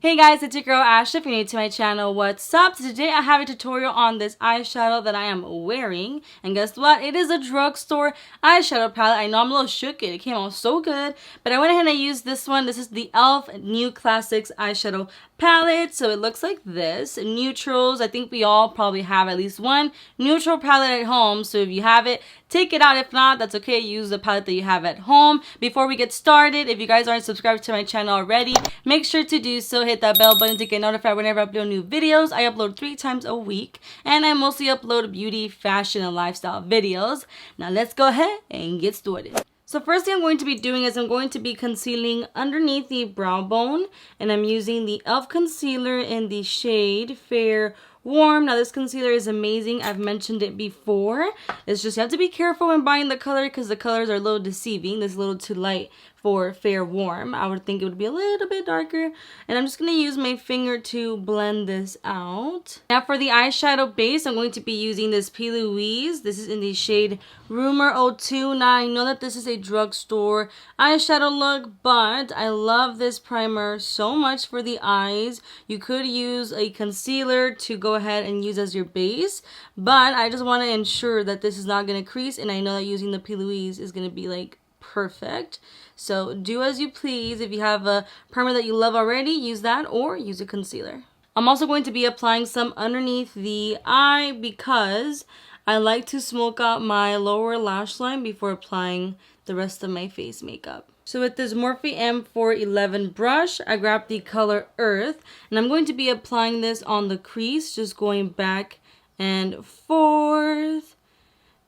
Hey guys, it's your girl Ash. If you're new to my channel, what's up? So today I have a tutorial on this eyeshadow that I am wearing. And guess what? It is a drugstore eyeshadow palette. I know I'm a little shook. It came out so good. But I went ahead and I used this one. This is the e.l.f. New Classics eyeshadow palette. So it looks like this. Neutrals. I think we all probably have at least one neutral palette at home. So if you have it, take it out. If not, that's okay. Use the palette that you have at home. Before we get started, if you guys aren't subscribed to my channel already, make sure to do so. Hit that bell button to get notified whenever I upload new videos. I upload 3 times a week, and I mostly upload beauty, fashion, and lifestyle videos. Now let's go ahead and get started. So first thing I'm going to be doing is I'm going to be concealing underneath the brow bone, and I'm using the e.l.f. concealer in the shade Fair Warm. Now this concealer is amazing. I've mentioned it before. It's just you have to be careful when buying the color because the colors are a little deceiving. This is a little too light for Fair Warm. I would think it would be a little bit darker. And I'm just going to use my finger to blend this out. Now for the eyeshadow base, I'm going to be using this P.LOUISE. This is in the shade Rumor 02. Now I know that this is a drugstore eyeshadow look, but I love this primer so much for the eyes. You could use a concealer to go ahead and use as your base, but I just want to ensure that this is not going to crease, and I know that using the P.LOUISE is going to be like perfect. So do as you please. If you have a primer that you love already, use that or use a concealer. I'm also going to be applying some underneath the eye because I like to smoke out my lower lash line before applying the rest of my face makeup. So with this Morphe M411 brush, I grabbed the color Earth, and I'm going to be applying this on the crease, just going back and forth.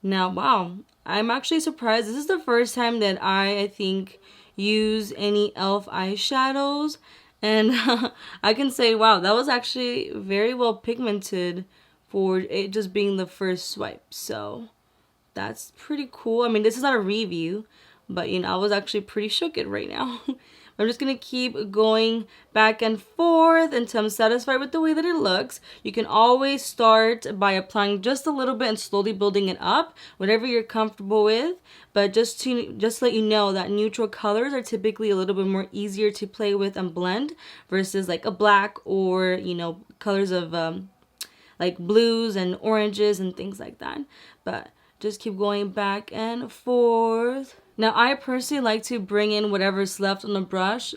Now, wow, I'm actually surprised. This is the first time that I think, use any e.l.f. eyeshadows. And I can say, wow, that was actually very well pigmented for it just being the first swipe. So that's pretty cool. I mean, this is not a review, but you know, I was actually pretty shook it right now. I'm just going to keep going back and forth until I'm satisfied with the way that it looks. You can always start by applying just a little bit and slowly building it up, whatever you're comfortable with. But just to let you know that neutral colors are typically a little bit more easier to play with and blend versus like a black or, you know, colors of like blues and oranges and things like that. But just keep going back and forth. Now, I personally like to bring in whatever's left on the brush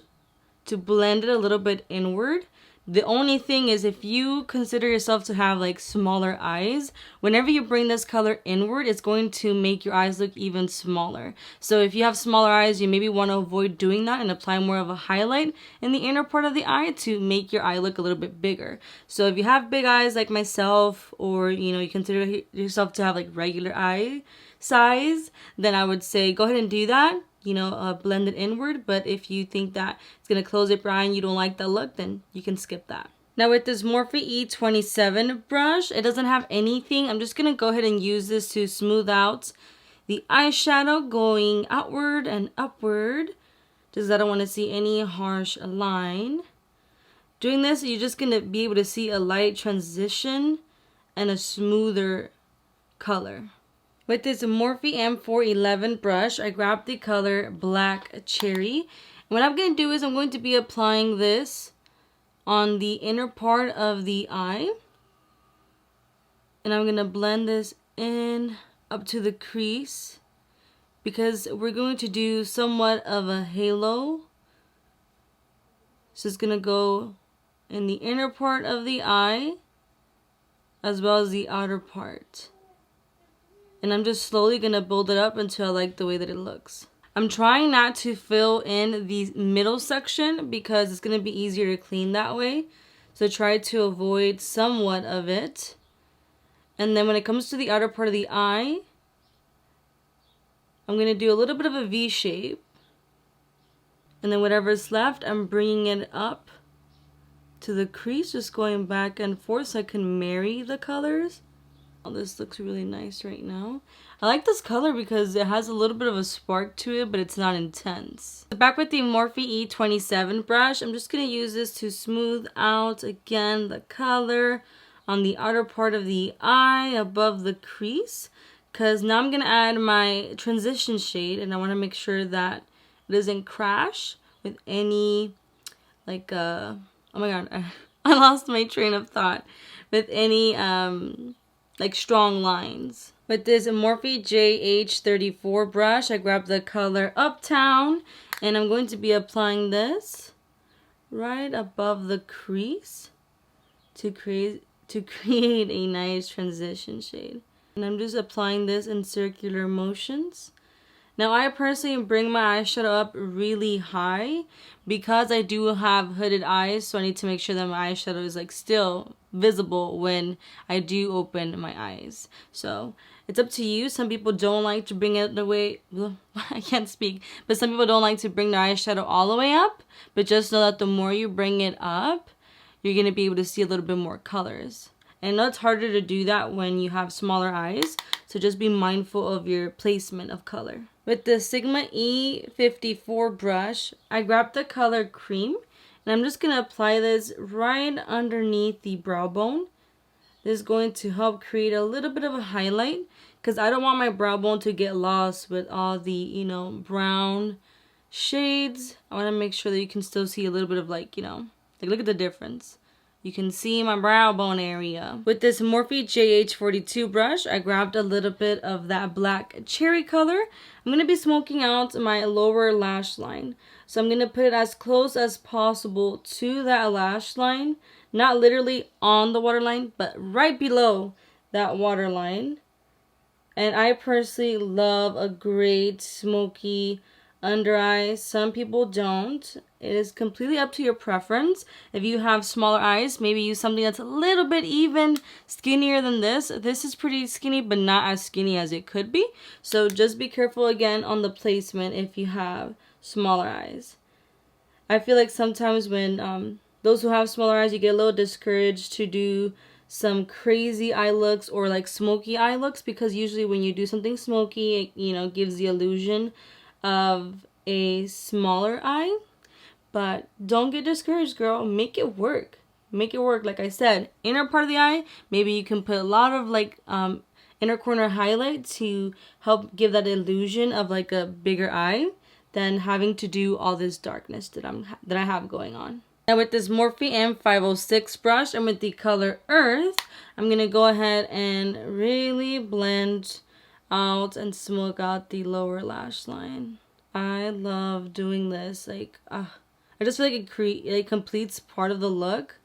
to blend it a little bit inward. The only thing is, if you consider yourself to have like smaller eyes, whenever you bring this color inward, it's going to make your eyes look even smaller. So if you have smaller eyes, you maybe want to avoid doing that and apply more of a highlight in the inner part of the eye to make your eye look a little bit bigger. So if you have big eyes like myself, or you know, you consider yourself to have like regular eye size, then I would say go ahead and do that. You know, blend it inward. But if you think that it's going to close up your eye and you don't like that look, then you can skip that. Now with this Morphe E27 brush, it doesn't have anything. I'm just going to go ahead and use this to smooth out the eyeshadow going outward and upward. Just I don't want to see any harsh line. Doing this, you're just going to be able to see a light transition and a smoother color. With this Morphe M411 brush, I grabbed the color Black Cherry. And what I'm going to do is I'm going to be applying this on the inner part of the eye. And I'm going to blend this in up to the crease because we're going to do somewhat of a halo. So it's going to go in the inner part of the eye as well as the outer part. And I'm just slowly going to build it up until I like the way that it looks. I'm trying not to fill in the middle section because it's going to be easier to clean that way. So try to avoid somewhat of it. And then when it comes to the outer part of the eye, I'm going to do a little bit of a V shape. And then whatever's left, I'm bringing it up to the crease, just going back and forth so I can marry the colors. This looks really nice right now. I like this color because it has a little bit of a spark to it, but it's not intense. Back with the Morphe E27 brush, I'm just going to use this to smooth out again the color on the outer part of the eye above the crease. Because now I'm going to add my transition shade, and I want to make sure that it doesn't crash with any like oh my god, I lost my train of thought with any like strong lines. With this Morphe JH34 brush, I grabbed the color Uptown, and I'm going to be applying this right above the crease to create a nice transition shade. And I'm just applying this in circular motions. Now, I personally bring my eyeshadow up really high because I do have hooded eyes, so I need to make sure that my eyeshadow is like still visible when I do open my eyes. So it's up to you. Some people don't like to bring it the way, I can't speak, but some people don't like to bring their eyeshadow all the way up. But just know that the more you bring it up, you're going to be able to see a little bit more colors. And I know it's harder to do that when you have smaller eyes, so just be mindful of your placement of color. With the Sigma E54 brush, I grabbed the color Cream, and I'm just going to apply this right underneath the brow bone. This is going to help create a little bit of a highlight, because I don't want my brow bone to get lost with all the, you know, brown shades. I want to make sure that you can still see a little bit of like, you know, like look at the difference. You can see my brow bone area. With this Morphe JH42 brush, I grabbed a little bit of that black cherry color. I'm going to be smoking out my lower lash line. So I'm going to put it as close as possible to that lash line. Not literally on the waterline, but right below that waterline. And I personally love a great smoky under eye. Some people don't. It is completely up to your preference. If you have smaller eyes, maybe use something that's a little bit even skinnier than this. This is pretty skinny, but not as skinny as it could be. So just be careful again on the placement if you have smaller eyes. I feel like sometimes when those who have smaller eyes, you get a little discouraged to do some crazy eye looks or like smoky eye looks, because usually when you do something smoky, it, you know, gives the illusion of a smaller eye. But don't get discouraged, girl. Make it work. Make it work. Like I said, inner part of the eye, maybe you can put a lot of like inner corner highlight to help give that illusion of like a bigger eye than having to do all this darkness that I have going on. Now with this Morphe M506 brush and with the color Earth, I'm going to go ahead and really blend out and smoke out the lower lash line. I love doing this. Like, I just feel like it completes part of the look.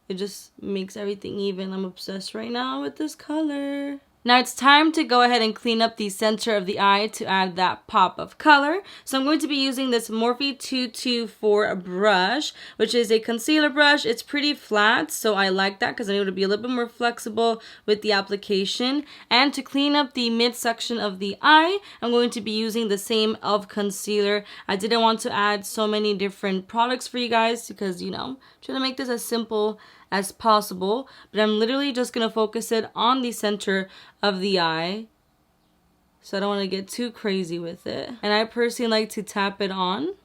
It just makes everything even. I'm obsessed right now with this color. Now it's time to go ahead and clean up the center of the eye to add that pop of color. So I'm going to be using this Morphe 224 brush, which is a concealer brush. It's pretty flat, so I like that because I'm able to be a little bit more flexible with the application. And to clean up the midsection of the eye, I'm going to be using the same e.l.f. concealer. I didn't want to add so many different products for you guys because, you know, I'm trying to make this as simple as possible, but I'm literally just going to focus it on the center of the eye, so I don't want to get too crazy with it. And I personally like to tap it on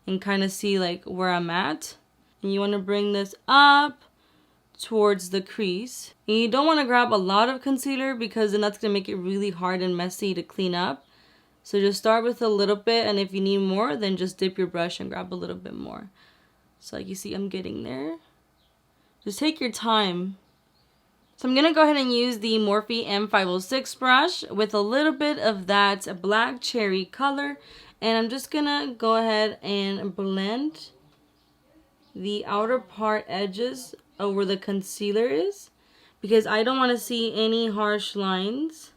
and kind of see like where I'm at. And you want to bring this up towards the crease. And you don't want to grab a lot of concealer because then that's going to make it really hard and messy to clean up. So just start with a little bit, and if you need more, then just dip your brush and grab a little bit more. So like you see, I'm getting there. Just take your time. So I'm going to go ahead and use the Morphe M506 brush with a little bit of that black cherry color. And I'm just going to go ahead and blend the outer part edges of where the concealer is, because I don't want to see any harsh lines.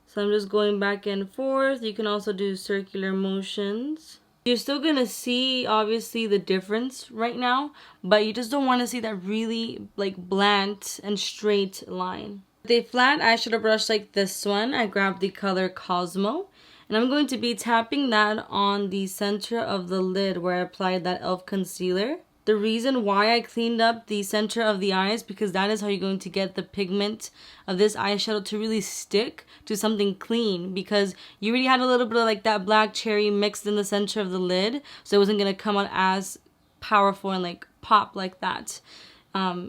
So I'm just going back and forth. You can also do circular motions. You're still going to see, obviously, the difference right now, but you just don't want to see that really, like, blunt and straight line. With a flat eyeshadow brush like this one, I grabbed the color Cosmo, and I'm going to be tapping that on the center of the lid where I applied that e.l.f. concealer. The reason why I cleaned up the center of the eyes, because that is how you're going to get the pigment of this eyeshadow to really stick to something clean, because you already had a little bit of like that black cherry mixed in the center of the lid, so it wasn't going to come out as powerful and like pop like that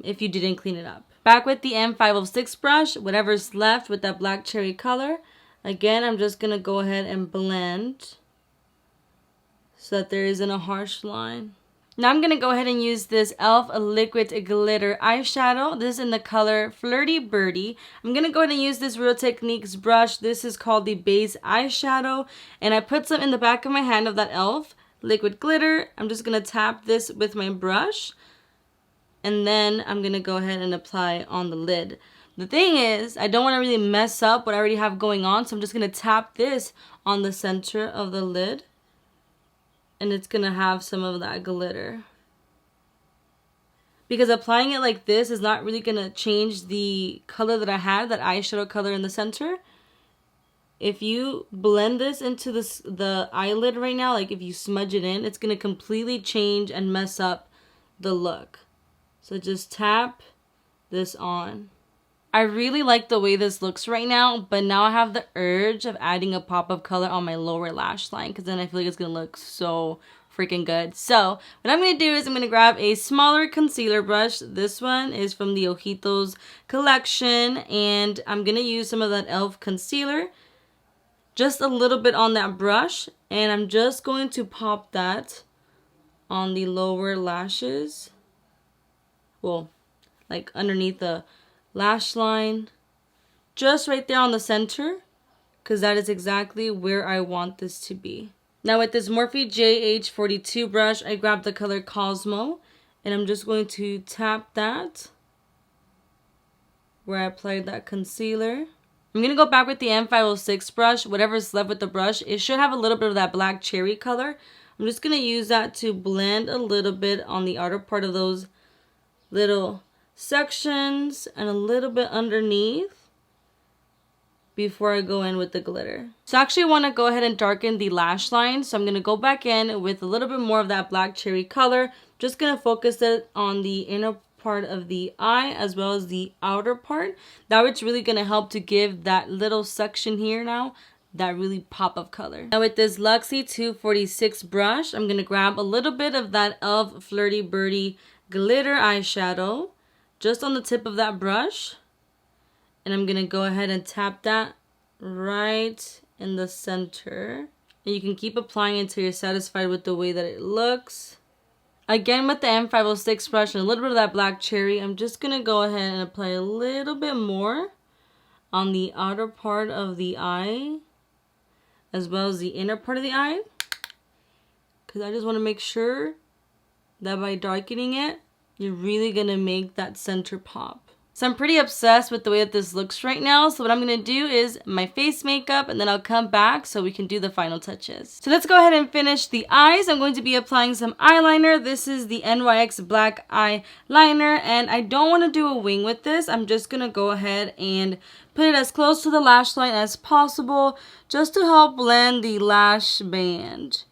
if you didn't clean it up. Back with the M506 brush, whatever's left with that black cherry color, again, I'm just going to go ahead and blend so that there isn't a harsh line. Now I'm going to go ahead and use this e.l.f. Liquid Glitter Eyeshadow. This is in the color Flirty Birdie. I'm going to go ahead and use this Real Techniques brush. This is called the Base Eyeshadow. And I put some in the back of my hand of that e.l.f. Liquid Glitter. I'm just going to tap this with my brush. And then I'm going to go ahead and apply on the lid. The thing is, I don't want to really mess up what I already have going on. So I'm just going to tap this on the center of the lid. And it's going to have some of that glitter. Because applying it like this is not really going to change the color that I had, that eyeshadow color in the center. If you blend this into the eyelid right now, like if you smudge it in, it's going to completely change and mess up the look. So just tap this on. I really like the way this looks right now, but now I have the urge of adding a pop of color on my lower lash line because then I feel like it's going to look so freaking good. So what I'm going to do is I'm going to grab a smaller concealer brush. This one is from the Ojitos collection, and I'm going to use some of that e.l.f. concealer, just a little bit on that brush, and I'm just going to pop that on the lower lashes. Well, like underneath the lash line, just right there on the center, because that is exactly where I want this to be. Now with this Morphe JH42 brush, I grabbed the color Cosmo, and I'm just going to tap that where I applied that concealer. I'm going to go back with the M506 brush. Whatever's left with the brush, it should have a little bit of that black cherry color. I'm just going to use that to blend a little bit on the outer part of those little sections and a little bit underneath before I go in with the glitter. So I actually want to go ahead and darken the lash line. So I'm going to go back in with a little bit more of that black cherry color. Just going to focus it on the inner part of the eye as well as the outer part. That it's really going to help to give that little section here now that really pop of color. Now with this Luxie 246 brush, I'm going to grab a little bit of that e.l.f. Flirty Birdie glitter eyeshadow just on the tip of that brush, and I'm gonna go ahead and tap that right in the center, and you can keep applying it until you're satisfied with the way that it looks. Again with the M506 brush and a little bit of that black cherry, I'm just gonna go ahead and apply a little bit more on the outer part of the eye as well as the inner part of the eye, because I just want to make sure that by darkening it, you're really going to make that center pop. So I'm pretty obsessed with the way that this looks right now. So what I'm going to do is my face makeup, and then I'll come back so we can do the final touches. So let's go ahead and finish the eyes. I'm going to be applying some eyeliner. This is the NYX Black Eyeliner, and I don't want to do a wing with this. I'm just going to go ahead and put it as close to the lash line as possible just to help blend the lash band.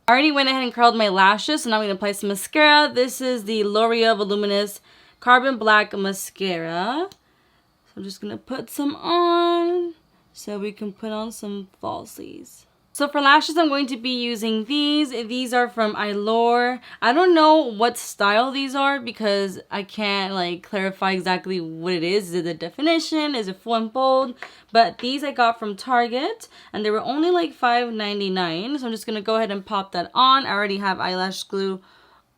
I already went ahead and curled my lashes, so now I'm going to apply some mascara. This is the L'Oreal Luminous Carbon Black Mascara. So I'm just going to put some on so we can put on some falsies. So for lashes, I'm going to be using these. These are from Allure. I don't know what style these are because I can't like clarify exactly what it is. Is it the definition? Is it full and bold? But these I got from Target and they were only like $5.99. So I'm just going to go ahead and pop that on. I already have eyelash glue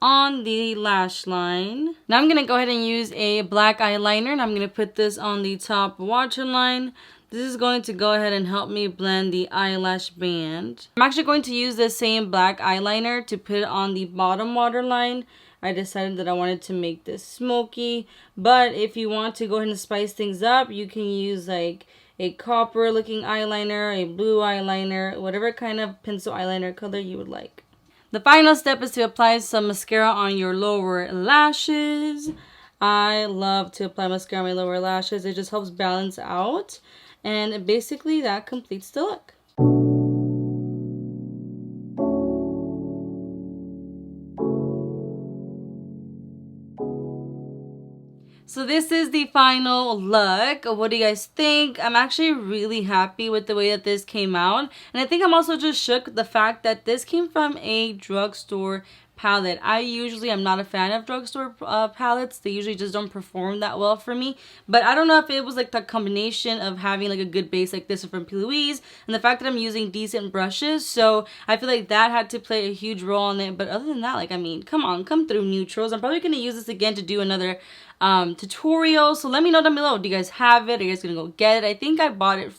on the lash line. Now I'm going to go ahead and use a black eyeliner, and I'm going to put this on the top waterline. This is going to go ahead and help me blend the eyelash band. I'm actually going to use the same black eyeliner to put it on the bottom waterline. I decided that I wanted to make this smoky, but if you want to go ahead and spice things up, you can use like a copper looking eyeliner, a blue eyeliner, whatever kind of pencil eyeliner color you would like. The final step is to apply some mascara on your lower lashes. I love to apply mascara on my lower lashes. It just helps balance out. And basically that completes the look. So this is the final look. What do you guys think? I'm actually really happy with the way that this came out. And I think I'm also just shook with the fact that this came from a drugstore palette. I usually am not a fan of drugstore palettes. They usually just don't perform that well for me. But I don't know if it was like the combination of having like a good base like this from P.LOUISE and the fact that I'm using decent brushes. So I feel like that had to play a huge role in it. But other than that, like, I mean, come on, come through, neutrals. I'm probably going to use this again to do another tutorial. So let me know down below. Do you guys have it? Are you guys gonna go get it? I think I got it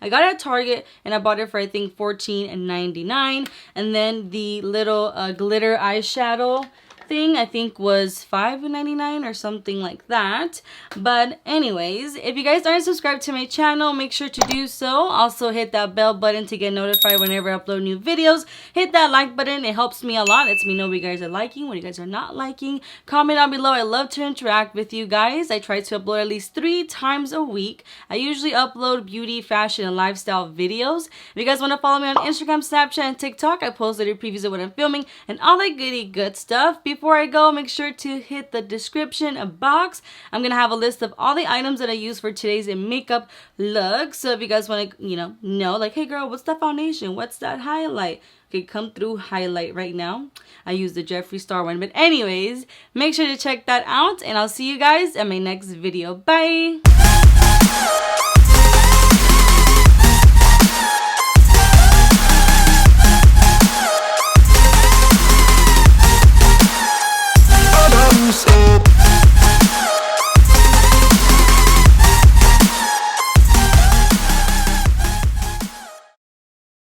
at Target, and I bought it for I think $14.99. And then the little glitter eyeshadow thing I think was $5.99 or something like that. But anyways, if you guys aren't subscribed to my channel, make sure to do so. Also hit that bell button to get notified whenever I upload new videos. Hit that like button, it helps me a lot. Lets me know what you guys are liking, what you guys are not liking. Comment down below. I love to interact with you guys. I try to upload at least 3 times a week. I usually upload beauty, fashion, and lifestyle videos. If you guys want to follow me on Instagram, Snapchat, and TikTok, I post little previews of what I'm filming and all that goody good stuff. Before I go, make sure to hit the description box. I'm gonna have a list of all the items that I use for today's makeup look. So if you guys want to, know like, hey girl, what's that foundation? What's that highlight? Okay, come through highlight right now. I use the Jeffree Star one. But anyways, make sure to check that out, and I'll see you guys in my next video. Bye! Up.